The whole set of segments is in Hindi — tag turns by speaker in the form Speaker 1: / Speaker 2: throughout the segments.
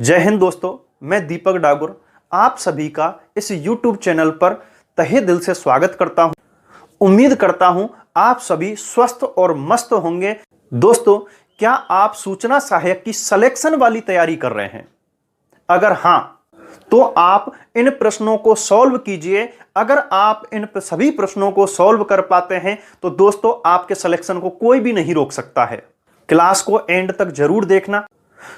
Speaker 1: जय हिंद दोस्तों, मैं दीपक डागुर आप सभी का इस YouTube चैनल पर तहे दिल से स्वागत करता हूं। उम्मीद करता हूं आप सभी स्वस्थ और मस्त होंगे। दोस्तों, क्या आप सूचना सहायक की सिलेक्शन वाली तैयारी कर रहे हैं? अगर हां, तो आप इन प्रश्नों को सॉल्व कीजिए। अगर आप इन सभी प्रश्नों को सॉल्व कर पाते हैं तो दोस्तों आपके सिलेक्शन को कोई भी नहीं रोक सकता है। क्लास को एंड तक जरूर देखना।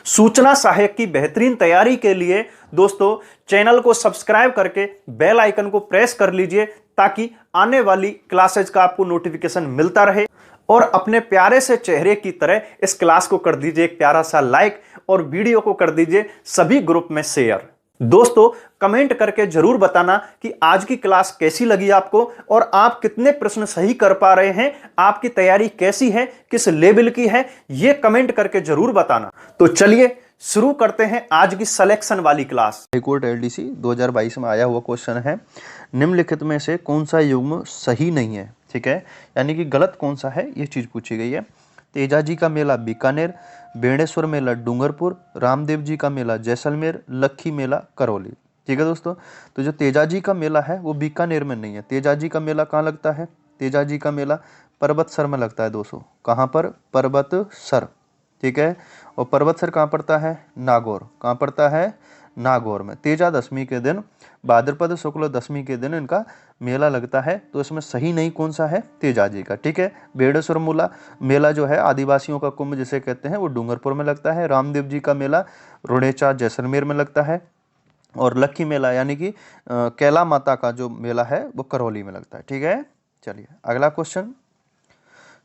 Speaker 1: सूचना सहायक की बेहतरीन तैयारी के लिए दोस्तों चैनल को सब्सक्राइब करके बेल आइकन को प्रेस कर लीजिए ताकि आने वाली क्लासेज का आपको नोटिफिकेशन मिलता रहे। और अपने प्यारे से चेहरे की तरह इस क्लास को कर दीजिए एक प्यारा सा लाइक और वीडियो को कर दीजिए सभी ग्रुप में शेयर। दोस्तों, कमेंट करके जरूर बताना कि आज की क्लास कैसी लगी आपको और आप कितने प्रश्न सही कर पा रहे हैं, आपकी तैयारी कैसी है, किस लेवल की है, यह कमेंट करके जरूर बताना। तो चलिए शुरू करते हैं आज की सिलेक्शन वाली क्लास।
Speaker 2: हाईकोर्ट एलडीसी 2022 में आया हुआ क्वेश्चन है, निम्नलिखित में से कौन सा युग्म सही नहीं है। ठीक है, यानी कि गलत कौन सा है ये चीज पूछी गई है। तेजाजी का मेला बीकानेर, बेणेश्वर मेला डूंगरपुर, रामदेव जी का मेला जैसलमेर, लखी मेला करौली। ठीक है दोस्तों, तो जो तेजाजी का मेला है वो बीकानेर में नहीं है। तेजाजी का मेला कहाँ लगता है? तेजाजी का मेला पर्वतसर में लगता है दोस्तों। कहाँ पर? पर्वतसर। ठीक है, और पर्वतसर कहाँ पड़ता है? नागौर। कहाँ पड़ता है? नागौर में। तेजा दशमी के दिन, भाद्रपद शुक्ल दशमी के दिन इनका मेला लगता है। तो इसमें सही नहीं कौन सा है? तेजाजी का। ठीक है, बेड़ेश्वर मेला जो है आदिवासियों का कुंभ जिसे कहते हैं वो डूंगरपुर में लगता है। रामदेव जी का मेला रुड़ेचा जैसलमेर में लगता है। और लक्खी मेला यानी कि कैला माता का जो मेला है वो करौली में लगता है। ठीक है, चलिए अगला क्वेश्चन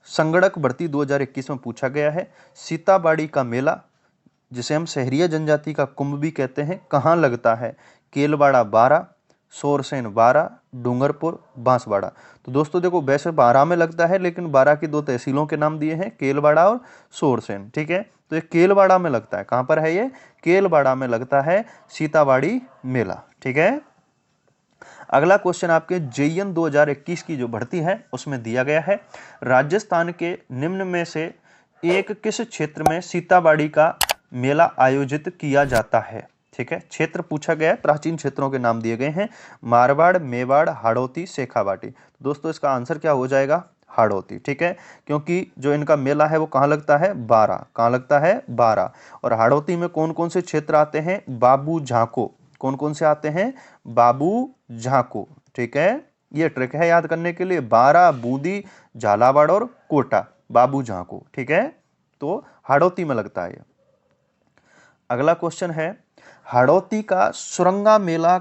Speaker 2: संगणक भर्ती 2021 में पूछा गया है। सीताबाड़ी का मेला जिसे हम सहरिया जनजाति का कुंभ भी कहते हैं कहाँ लगता है? केलवाड़ा बारा, सोरसेन बारा, डूंगरपुर, बांसवाड़ा। तो दोस्तों देखो, वैसे बारा में लगता है लेकिन बारा की दो तहसीलों के नाम दिए हैं, केलवाड़ा और सोरसेन। ठीक है, तो ये केलवाड़ा में लगता है। कहाँ पर है ये? केलवाड़ा में लगता है सीताबाड़ी मेला। ठीक है, अगला क्वेश्चन आपके जेईएन 2021 की जो भर्ती है उसमें दिया गया है, राजस्थान के निम्न में से एक किस क्षेत्र में सीताबाड़ी का मेला आयोजित किया जाता है? ठीक है, क्षेत्र पूछा गया है, प्राचीन क्षेत्रों के नाम दिए गए हैं, मारवाड़, मेवाड़, हाड़ौती, शेखावाटी। तो दोस्तों इसका आंसर क्या हो जाएगा? हाड़ौती। ठीक है, क्योंकि जो इनका मेला है वो कहाँ लगता है? बारा। कहाँ लगता है? बारा। और हाड़ौती में कौन कौन से क्षेत्र आते हैं? बाबू झांको। कौन कौन से आते हैं? बाबू झांको। ठीक है, ये ट्रिक है याद करने के लिए, बारा, बूंदी, झालावाड़ और कोटा, बाबू झांको। ठीक है, तो हाड़ौती में लगता है। अगला क्वेश्चन है, हाड़ौती का सुरंगा मेला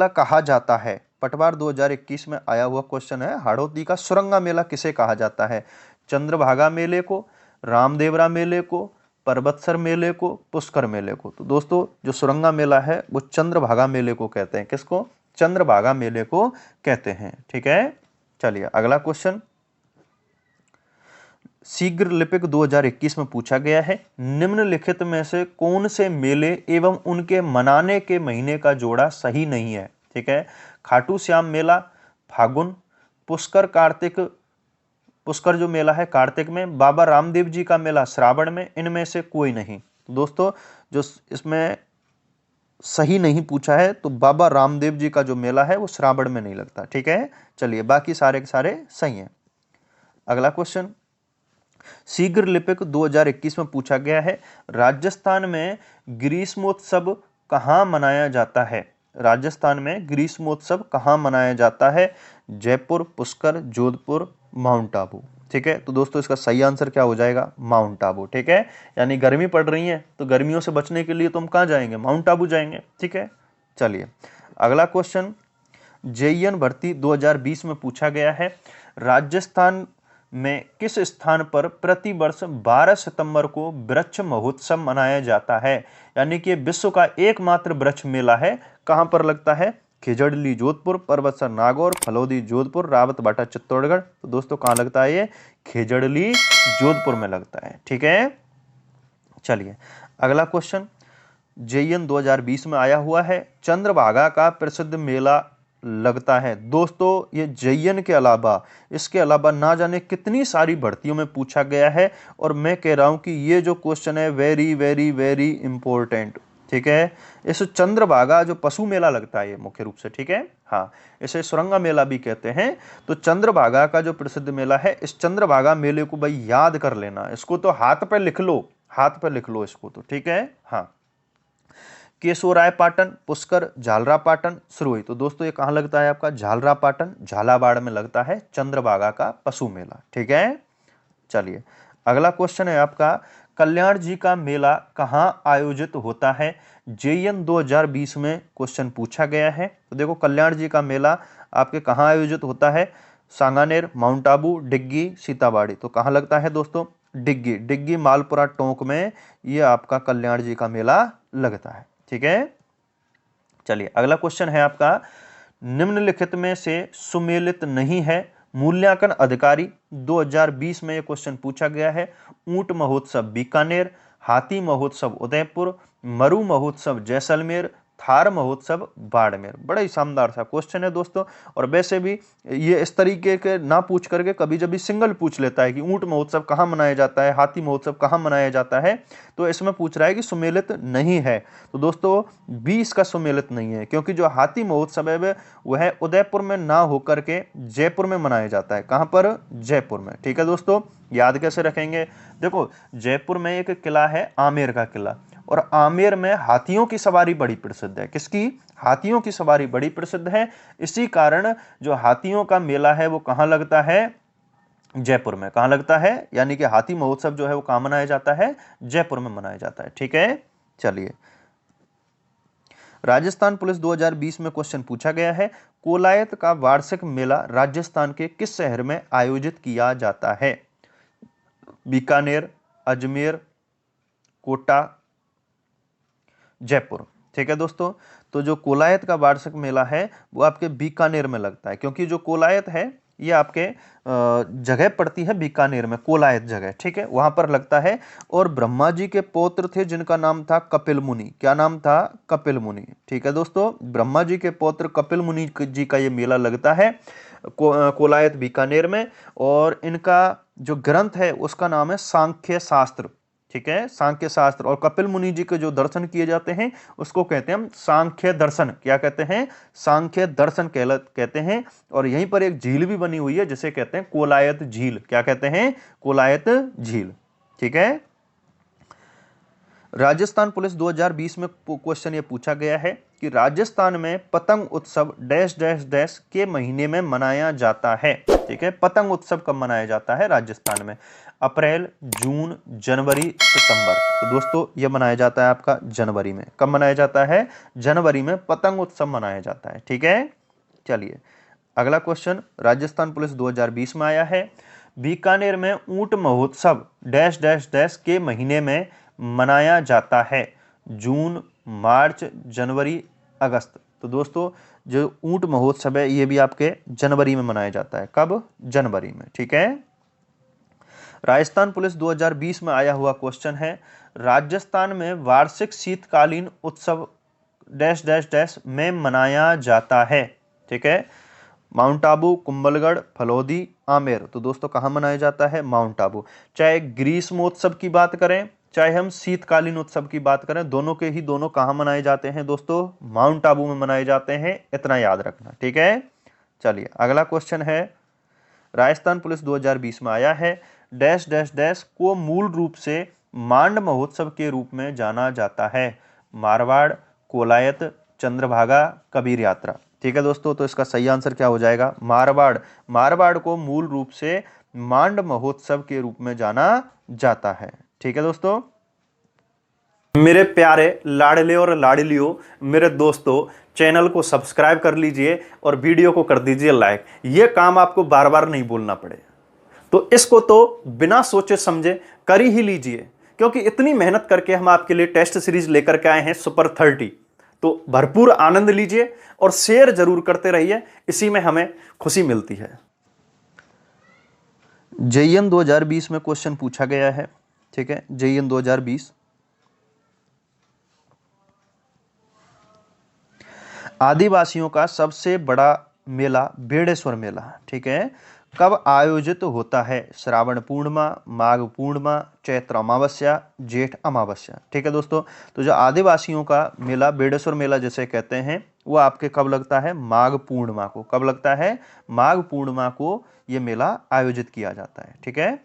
Speaker 2: कहा जाता है? पटवार 2021 में आया हुआ क्वेश्चन है, हाड़ौती का सुरंगा मेला किसे कहा जाता है? चंद्रभागा मेले को, रामदेवरा मेले को, पर्वतसर मेले को, पुष्कर मेले को। तो दोस्तों जो सुरंगा मेला है वो चंद्रभागा मेले को कहते हैं। किसको? चंद्रभागा मेले को कहते हैं। ठीक है, चलिए अगला क्वेश्चन शीघ्र लिपिक 2021 में पूछा गया है, निम्नलिखित में से कौन से मेले एवं उनके मनाने के महीने का जोड़ा सही नहीं है? ठीक है, खाटू श्याम मेला फागुन, पुष्कर जो मेला है कार्तिक में, बाबा रामदेव जी का मेला श्रावण में, इनमें से कोई नहीं। तो दोस्तों जो इसमें सही नहीं पूछा है तो बाबा रामदेव जी का जो मेला है वो श्रावण में नहीं लगता। ठीक है, चलिए बाकी सारे के सारे सही हैं। अगला क्वेश्चन शीघ्र लिपिक 2021 में पूछा गया है, राजस्थान में ग्रीष्मोत्सव कहाँ मनाया जाता है? राजस्थान में ग्रीष्मोत्सव कहाँ मनाया जाता है? जयपुर, पुष्कर, जोधपुर, माउंट आबू। ठीक है, तो दोस्तों इसका सही आंसर क्या हो जाएगा? माउंट आबू। ठीक है, यानी गर्मी पड़ रही है तो गर्मियों से बचने के लिए तुम कहाँ जाएंगे? माउंट आबू जाएंगे। ठीक है, चलिए अगला क्वेश्चन जेईएन भर्ती 2020 में पूछा गया है, राजस्थान में किस स्थान पर प्रतिवर्ष 12 सितंबर को वृक्ष महोत्सव मनाया जाता है? यानी कि विश्व का एकमात्र वृक्ष मेला है। कहां पर लगता है? खिजड़ली जोधपुर, पर्वतसर नागौर, फलोदी जोधपुर, रावतबाटा चित्तौड़गढ़। तो दोस्तों कहां लगता है ये? खिजड़ली जोधपुर में लगता है। ठीक है, चलिए अगला क्वेश्चन जेईएन 2020 में आया हुआ है, चंद्रभागा का प्रसिद्ध मेला लगता है। दोस्तों ये JN के अलावा, इसके अलावा ना जाने कितनी सारी भर्तियों में पूछा गया है, और मैं कह रहा हूं कि ये जो क्वेश्चन है वेरी वेरी वेरी इंपॉर्टेंट, ठीक है। इस चंद्रभागा जो पशु मेला लगता है ये मुख्य रूप से, ठीक है, हाँ, इसे सुरंगा मेला भी कहते हैं। तो चंद्रभागा का जो प्रसिद्ध मेला है, इस चंद्रभागा मेले को भाई याद कर लेना, इसको तो हाथ पे लिख लो, हाथ पे लिख लो इसको तो, ठीक है, हाँ। केशोरायपाटन, पुष्कर, झालरापाटन, सुरुई। तो दोस्तों ये कहाँ लगता है आपका? झालरापाटन, झालावाड़ में लगता है चंद्रभागा का पशु मेला, ठीक है। चलिए अगला क्वेश्चन है आपका, कल्याण जी का मेला कहाँ आयोजित होता है? JN 2020 में क्वेश्चन पूछा गया है। तो देखो कल्याण जी का मेला आपके कहाँ आयोजित होता है? सांगानेर, माउंट आबू, डिग्गी, सीताबाड़ी। तो कहाँ लगता है दोस्तों? डिग्गी, डिग्गी मालपुरा टोंक में ये आपका कल्याण जी का मेला लगता है, ठीक है। चलिए अगला क्वेश्चन है आपका, निम्नलिखित में से सुमेलित नहीं है। मूल्यांकन अधिकारी 2020 में यह क्वेश्चन पूछा गया है। ऊंट महोत्सव बीकानेर, हाथी महोत्सव उदयपुर, मरु महोत्सव जैसलमेर, थार महोत्सव बाड़मेर। बड़ा ही शानदार सा क्वेश्चन है दोस्तों, और वैसे भी ये इस तरीके के ना पूछ करके कभी जब सिंगल पूछ लेता है कि ऊंट महोत्सव कहाँ मनाया जाता है, हाथी महोत्सव कहाँ मनाया जाता है, तो इसमें पूछ रहा है कि सुमेलित नहीं है। तो दोस्तों 20 का सुमेलित नहीं है, क्योंकि जो हाथी महोत्सव है वह उदयपुर में ना होकर के जयपुर में मनाया जाता है। कहाँ पर? जयपुर में, ठीक है दोस्तों। याद कैसे रखेंगे? देखो जयपुर में एक किला है आमेर का किला, और आमेर में हाथियों की सवारी बड़ी प्रसिद्ध है। किसकी? हाथियों की सवारी बड़ी प्रसिद्ध है। इसी कारण जो हाथियों का मेला है वो कहाँ लगता है? जयपुर में। कहाँ लगता है? यानी कि हाथी महोत्सव जो है वो कहाँ मनाया जाता है? जयपुर में मनाया जाता है, ठीक है। चलिए राजस्थान पुलिस 2020 में क्वेश्चन पूछा गया है, कोलायत का वार्षिक मेला राजस्थान के किस शहर में आयोजित किया जाता है? बीकानेर, अजमेर, कोटा, जयपुर, ठीक है दोस्तों। तो जो कोलायत का वार्षिक मेला है वो आपके बीकानेर में लगता है, क्योंकि जो कोलायत है ये आपके जगह पड़ती है बीकानेर में, कोलायत जगह, ठीक है, वहां पर लगता है। और ब्रह्मा जी के पौत्र थे जिनका नाम था कपिल मुनि। क्या नाम था? कपिल मुनि, ठीक है दोस्तों। ब्रह्मा जी के पौत्र कपिल मुनि जी का ये मेला लगता है कोलायत बीकानेर में, और इनका जो ग्रंथ है उसका नाम है सांख्य शास्त्र, ठीक है, सांख्य शास्त्र। और कपिल मुनि जी के जो दर्शन किए जाते हैं उसको कहते हैं हम सांख्य दर्शन। क्या कहते हैं? सांख्य दर्शन कहते हैं। और यहीं पर एक झील भी बनी हुई है जिसे कहते हैं कोलायत झील। क्या कहते हैं? कोलायत झील, ठीक है। राजस्थान पुलिस 2020 में क्वेश्चन ये पूछा गया है कि राजस्थान में पतंग उत्सव डैश डैश डैश के महीने में मनाया जाता है, ठीक है। पतंग उत्सव कब मनाया जाता है राजस्थान में? अप्रैल, जून, जनवरी, सितंबर। तो दोस्तों ये मनाया जाता है आपका जनवरी में। कब मनाया जाता है? जनवरी में पतंग उत्सव मनाया जाता है, ठीक है। चलिए अगला क्वेश्चन राजस्थान पुलिस 2020 में आया है, बीकानेर में ऊंट महोत्सव डैश डैश डैश के महीने में मनाया जाता है? जून, मार्च, जनवरी, अगस्त। तो दोस्तों जो ऊंट महोत्सव है ये भी आपके जनवरी में मनाया जाता है। कब? जनवरी में, ठीक है। राजस्थान पुलिस 2020 में आया हुआ क्वेश्चन है, राजस्थान में वार्षिक शीतकालीन उत्सव डैश डैश डैश में मनाया जाता है, ठीक है। माउंट आबू, कुंभलगढ़, फलोदी, आमेर। तो दोस्तों कहाँ मनाया जाता है? माउंट आबू। चाहे ग्रीष्मोत्सव की बात करें चाहे हम शीतकालीन उत्सव की बात करें, दोनों के ही दोनों कहाँ मनाए जाते हैं दोस्तों? माउंट आबू में मनाए जाते हैं, इतना याद रखना, ठीक है। चलिए अगला क्वेश्चन है, राजस्थान पुलिस 2020 में आया है, डैश डैश डैश को मूल रूप से मांड महोत्सव के रूप में जाना जाता है? मारवाड़, कोलायत, चंद्रभागा, कबीर यात्रा। ठीक है दोस्तों, तो इसका सही आंसर क्या हो जाएगा? मारवाड़। मारवाड़ को मूल रूप से मांड महोत्सव के रूप में जाना जाता है। ठीक है दोस्तों।
Speaker 1: मेरे प्यारे लाडले और लाडलियों, मेरे दोस्तों, चैनल को सब्सक्राइब कर लीजिए और वीडियो को कर दीजिए लाइक। ये काम आपको बार बार नहीं बोलना पड़े, तो इसको तो बिना सोचे समझे कर ही लीजिए, क्योंकि इतनी मेहनत करके हम आपके लिए टेस्ट सीरीज लेकर के आए हैं सुपर 30। तो भरपूर आनंद लीजिए और शेयर जरूर करते रहिए, इसी में हमें खुशी मिलती है।
Speaker 2: JN 2020 में क्वेश्चन पूछा गया है, ठीक है, JN 2020। आदिवासियों का सबसे बड़ा मेला बेड़ेश्वर मेला, ठीक है, कब आयोजित होता है? श्रावण पूर्णिमा, माघ पूर्णिमा, चैत्र अमावस्या, जेठ अमावस्या। ठीक है दोस्तों, तो जो आदिवासियों का मेला बेड़ेश्वर मेला जिसे कहते हैं वो आपके कब लगता है? माघ पूर्णिमा को। कब लगता है? माघ पूर्णिमा को ये मेला आयोजित किया जाता है। ठीक है,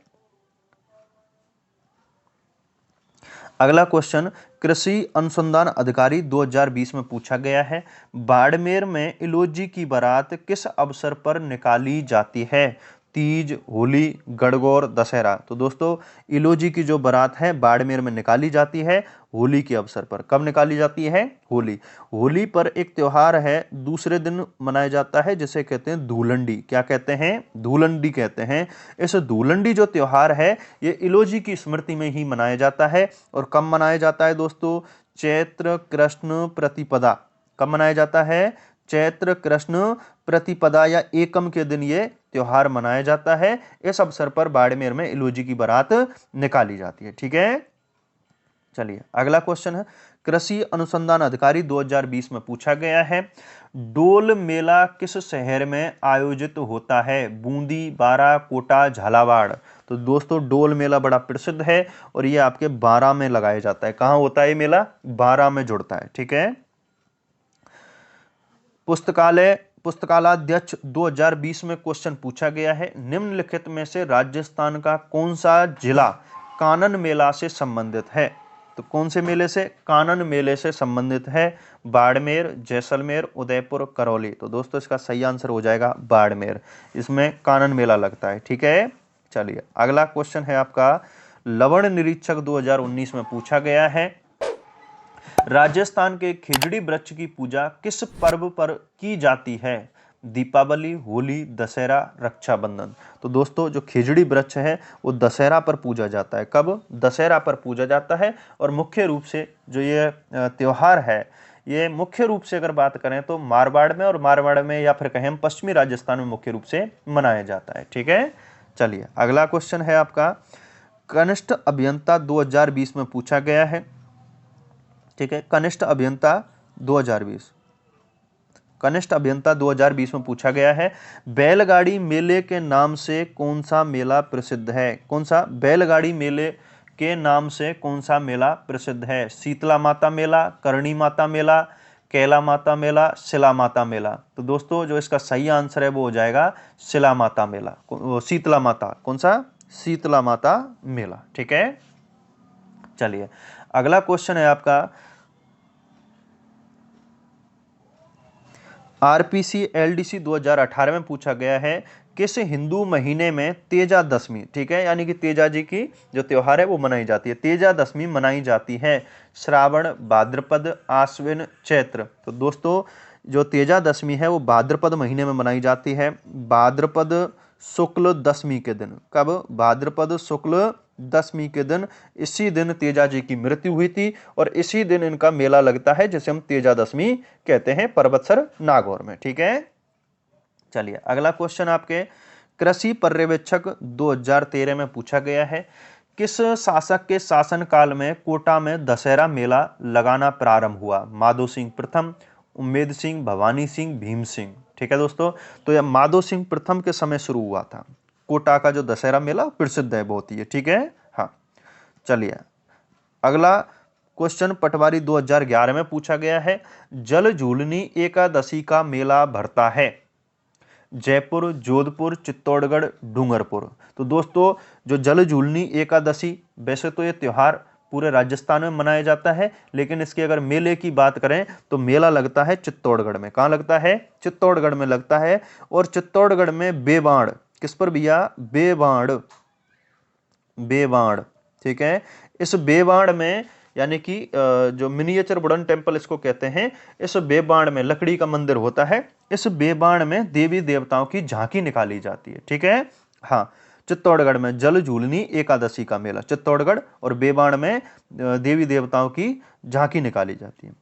Speaker 2: अगला क्वेश्चन कृषि अनुसंधान अधिकारी 2020 में पूछा गया है। बाड़मेर में इलोजी की बारात किस अवसर पर निकाली जाती है? तीज, होली, गणगौर, दशहरा। तो दोस्तों इलोजी की जो बारात है बाड़मेर में निकाली जाती है होली के अवसर पर। कब निकाली जाती है? होली। होली पर एक त्योहार है दूसरे दिन मनाया जाता है जिसे कहते हैं धूलंडी। क्या कहते हैं? धूलंडी कहते हैं। इस धूलंडी जो त्योहार है ये इलोजी की स्मृति में ही मनाया जाता है। और कब मनाया जाता है दोस्तों? चैत्र कृष्ण प्रतिपदा। कब मनाया जाता है? चैत्र कृष्ण प्रतिपदा या एकम के दिन ये त्योहार मनाया जाता है। इस अवसर पर बाड़मेर में इलोजी की बारात निकाली जाती है। ठीक है, चलिए अगला क्वेश्चन है कृषि अनुसंधान अधिकारी 2020 में पूछा गया है। डोल मेला किस शहर में आयोजित होता है? बूंदी, बारा, कोटा, झालावाड़। तो दोस्तों डोल मेला बड़ा प्रसिद्ध है और ये आपके बारा में लगाया जाता है। कहां होता है ये मेला? बारा में जुड़ता है। ठीक है, पुस्तकालयाध्यक्ष 2020 में क्वेश्चन पूछा गया है। निम्नलिखित में से राजस्थान का कौन सा जिला कानन मेला से संबंधित है? तो कौन से मेले से? कानन मेले से संबंधित है। बाड़मेर, जैसलमेर, उदयपुर, करौली। तो दोस्तों इसका सही आंसर हो जाएगा बाड़मेर, इसमें कानन मेला लगता है। ठीक है, चलिए अगला क्वेश्चन है आपका लवण निरीक्षक 2019 में पूछा गया है। राजस्थान के खिजड़ी वृक्ष की पूजा किस पर्व पर की जाती है? दीपावली, होली, दशहरा, रक्षाबंधन। तो दोस्तों जो खिजड़ी वृक्ष है वो दशहरा पर पूजा जाता है। कब? दशहरा पर पूजा जाता है। और मुख्य रूप से जो ये त्योहार है ये मुख्य रूप से अगर बात करें तो मारवाड़ में या फिर कहें पश्चिमी राजस्थान में मुख्य रूप से मनाया जाता है। ठीक है, चलिए अगला क्वेश्चन है आपका कनिष्ठ अभियंता 2020 में पूछा गया है। ठीक है, कनिष्ठ अभियंता 2020 में पूछा गया है। बैलगाड़ी मेले के नाम से कौन सा मेला प्रसिद्ध है? कौन सा? बैलगाड़ी मेले के नाम से कौन सा मेला प्रसिद्ध है? शीतला माता मेला, करणी माता मेला, कैला माता मेला, शिला माता मेला। तो दोस्तों जो इसका सही आंसर है वो हो जाएगा शिला माता मेला, शीतला माता। कौन सा? शीतला माता मेला। ठीक है, चलिए अगला क्वेश्चन है आपका आरपीसी एलडीसी 2018 में पूछा गया है किस हिंदू महीने में तेजा दशमी, ठीक है, यानी कि तेजा जी की जो त्योहार है वो मनाई जाती है। तेजा दशमी मनाई जाती है श्रावण, भाद्रपद, आश्विन, चैत्र। तो दोस्तों जो तेजा दशमी है वो भाद्रपद महीने में मनाई जाती है, भाद्रपद शुक्ल दशमी के दिन। कब? भाद्रपद शुक्ल दशमी के दिन। इसी दिन तेजा जी की मृत्यु हुई थी और इसी दिन इनका मेला लगता है जिसे हम तेजा दशमी कहते हैं परबतसर नागौर में। ठीक है, चलिए अगला क्वेश्चन आपके कृषि पर्यवेक्षक 2013 में पूछा गया है। किस शासक के शासन काल में कोटा में दशहरा मेला लगाना प्रारंभ हुआ? माधो सिंह प्रथम, उम्मेद सिंह, भवानी सिंह, भीम सिंह। ठीक है दोस्तों, तो यह माधो सिंह प्रथम के समय शुरू हुआ था। कोटा का जो दशहरा मेला प्रसिद्ध है बहुत ही। ठीक है, हाँ, चलिए अगला क्वेश्चन पटवारी 2011 में पूछा गया है। जल झूलनी एकादशी का मेला भरता है जयपुर, जोधपुर, चित्तौड़गढ़, डूंगरपुर। तो दोस्तों जो जल झूलनी एकादशी, वैसे तो ये त्योहार पूरे राजस्थान में मनाया जाता है लेकिन इसके अगर मेले की बात करें तो मेला लगता है चित्तौड़गढ़ में। कहाँ लगता है? चित्तौड़गढ़ में लगता है। और चित्तौड़गढ़ में बेबाड़, किस पर भैया? बेबाड़, बेबाड़। ठीक है, इस बेबाड़ में यानी कि जो मिनिएचर वुडन टेम्पल इसको कहते हैं, इस बेबाड़ में लकड़ी का मंदिर होता है। इस बेबाड़ में देवी देवताओं की झांकी निकाली जाती है। ठीक है, हाँ, चित्तौड़गढ़ में जल झूलनी एकादशी का मेला, चित्तौड़गढ़ और बेबाड़ में देवी देवताओं की झांकी निकाली जाती है।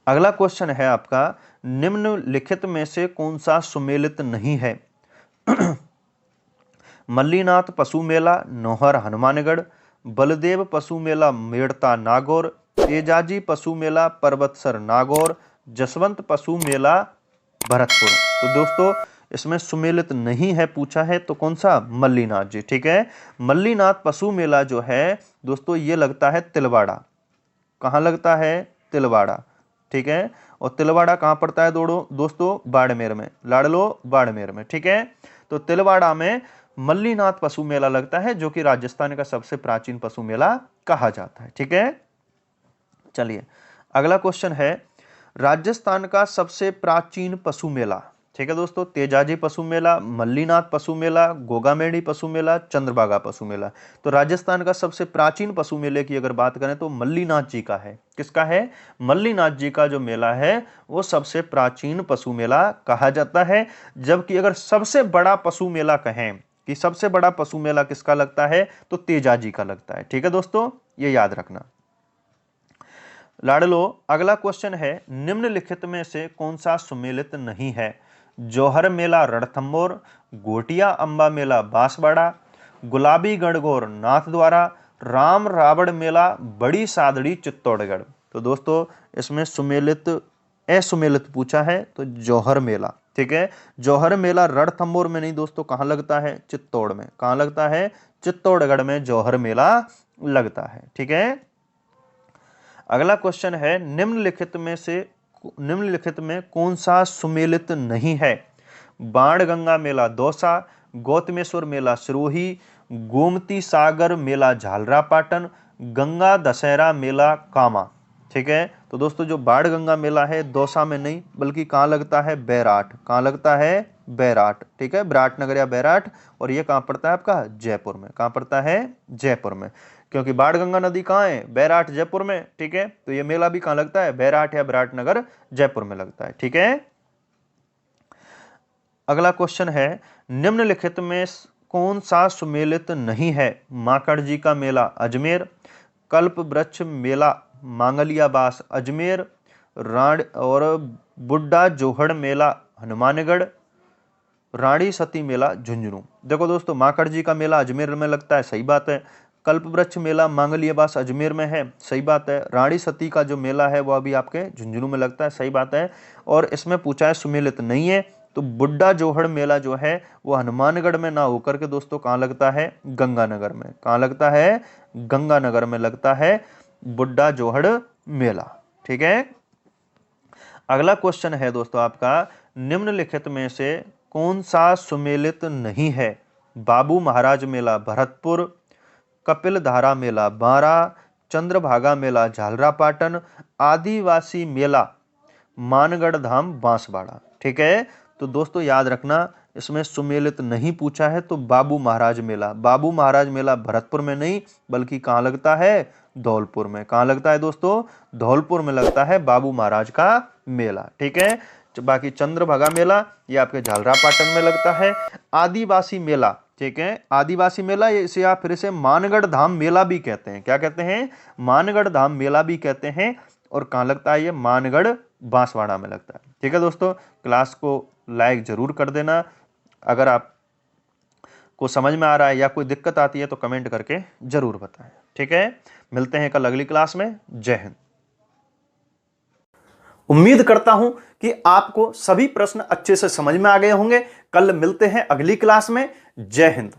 Speaker 2: अगला क्वेश्चन है आपका निम्नलिखित में से कौन सा सुमेलित नहीं है? मल्लीनाथ पशु मेला, नौहर, हनुमानगढ़, बलदेव पशु मेला, मेड़ता, नागौर, तेजाजी पशु मेला पर्वतसर नागौर, जसवंत पशु मेला भरतपुर। तो दोस्तों इसमें सुमेलित नहीं है पूछा है तो कौन सा, मल्लीनाथ जी। ठीक है, मल्लीनाथ पशु मेला जो है दोस्तों ये लगता है तिलवाड़ा। कहाँ लगता है, तिलवाड़ा। ठीक है, और तिलवाड़ा कहाँ पड़ता है दोस्तों, बाड़मेर में, लाडलो बाड़मेर में। ठीक है, तो तिलवाड़ा में मल्लीनाथ पशु मेला लगता है जो कि राजस्थान का सबसे प्राचीन पशु मेला कहा जाता है। ठीक है, चलिए अगला क्वेश्चन है, राजस्थान का सबसे प्राचीन पशु मेला। ठीक है दोस्तों, तेजाजी पशु मेला, मल्लीनाथ पशु मेला, गोगामेड़ी पशु मेला, चंद्रभागा पशु मेला। तो राजस्थान का सबसे प्राचीन पशु मेले की अगर बात करें तो मल्लीनाथ जी का है। किसका है, मल्लीनाथ जी का जो मेला है वो सबसे प्राचीन पशु मेला कहा जाता है। जबकि अगर सबसे बड़ा पशु मेला कहें कि सबसे बड़ा पशु मेला किसका लगता है तो तेजाजी का लगता है। ठीक है दोस्तों, ये याद रखना। लाडलो अगला क्वेश्चन है, निम्नलिखित में से कौन सा सुमेलित नहीं है। जौहर मेला रणथंभौर, गोटिया अंबा मेला बांसवाड़ा, गुलाबी गणगौर नाथद्वारा, राम रावण मेला बड़ी सादड़ी चित्तौड़गढ़। तो दोस्तों इसमें सुमेलित असुमेलित पूछा है तो जौहर मेला। ठीक है, जौहर मेला रणथंभौर में नहीं दोस्तों, कहाँ लगता है, चित्तौड़ में। कहाँ लगता है, चित्तौड़गढ़ में जौहर मेला लगता है। ठीक है, अगला क्वेश्चन है, निम्नलिखित में कौन सा सुमेलित नहीं है। बाणगंगा मेला दौसा, गौतमेश्वर मेला सिरोही, गोमती सागर मेला झालरापाटन, गंगा दशहरा मेला कामा। ठीक है, तो दोस्तों जो बाणगंगा मेला है दौसा में नहीं बल्कि कहाँ लगता है, बैराट। कहाँ लगता है, बैराट। ठीक है, विराटनगर या बैराट, और ये कहाँ पड़ता है आपका, जयपुर में। कहाँ पड़ता है, जयपुर में, क्योंकि बाणगंगा नदी कहाँ है, बैराट जयपुर में। ठीक है, तो ये मेला भी कहाँ लगता है, बैराट या विराटनगर जयपुर में लगता है। ठीक है, अगला क्वेश्चन है, निम्नलिखित में कौन सा सुमेलित नहीं है। माकड़ जी का मेला अजमेर, कल्प वृक्ष मेला मांगलियाबास अजमेर, राण और बुड्ढा जोहड़ मेला हनुमानगढ़, रानी सती मेला झुंझुनू। देखो दोस्तों माकड़ जी का मेला अजमेर में लगता है, सही बात है। कल्प वृक्ष मेला मांगलियाबास अजमेर में है, सही बात है। रानी सती का जो मेला है वो अभी आपके झुंझुनू में लगता है, सही बात है। और इसमें पूछा है सुमेलित नहीं है तो बुड्ढा जोहड़ मेला जो है वो हनुमानगढ़ में ना होकर के दोस्तों कहाँ लगता है, गंगानगर में। कहाँ लगता है, गंगानगर में लगता है बुड्ढा जोहड़ मेला। ठीक है, अगला क्वेश्चन है दोस्तों आपका, निम्नलिखित में से कौन सा सुमेलित नहीं है। बाबू महाराज मेला भरतपुर, कपिल धारा मेला बारा, चंद्रभागा मेला झालरापाटन, आदिवासी मेला मानगढ़ धाम बांसवाड़ा। ठीक है, तो दोस्तों याद रखना इसमें सुमेलित नहीं पूछा है तो बाबू महाराज मेला। बाबू महाराज मेला भरतपुर में नहीं बल्कि कहाँ लगता है, धौलपुर में। कहाँ लगता है दोस्तों, धौलपुर में लगता है बाबू महाराज का मेला। ठीक है, बाकी चंद्रभागा मेला ये आपके झालरापाटन में लगता है। आदिवासी मेला, ठीक है, आदिवासी मेला इसे आप फिर से मानगढ़ धाम मेला भी कहते हैं। क्या कहते हैं, मानगढ़ धाम मेला भी कहते हैं। और कहाँ लगता है ये, मानगढ़ बांसवाड़ा में लगता है। ठीक है दोस्तों, क्लास को लाइक जरूर कर देना। अगर आप को समझ में आ रहा है या कोई दिक्कत आती है तो कमेंट करके जरूर बताएं। ठीक है, मिलते हैं कल अगली क्लास में। जय हिंद।
Speaker 1: उम्मीद करता हूं कि आपको सभी प्रश्न अच्छे से समझ में आ गए होंगे। कल मिलते हैं अगली क्लास में। जय हिंद।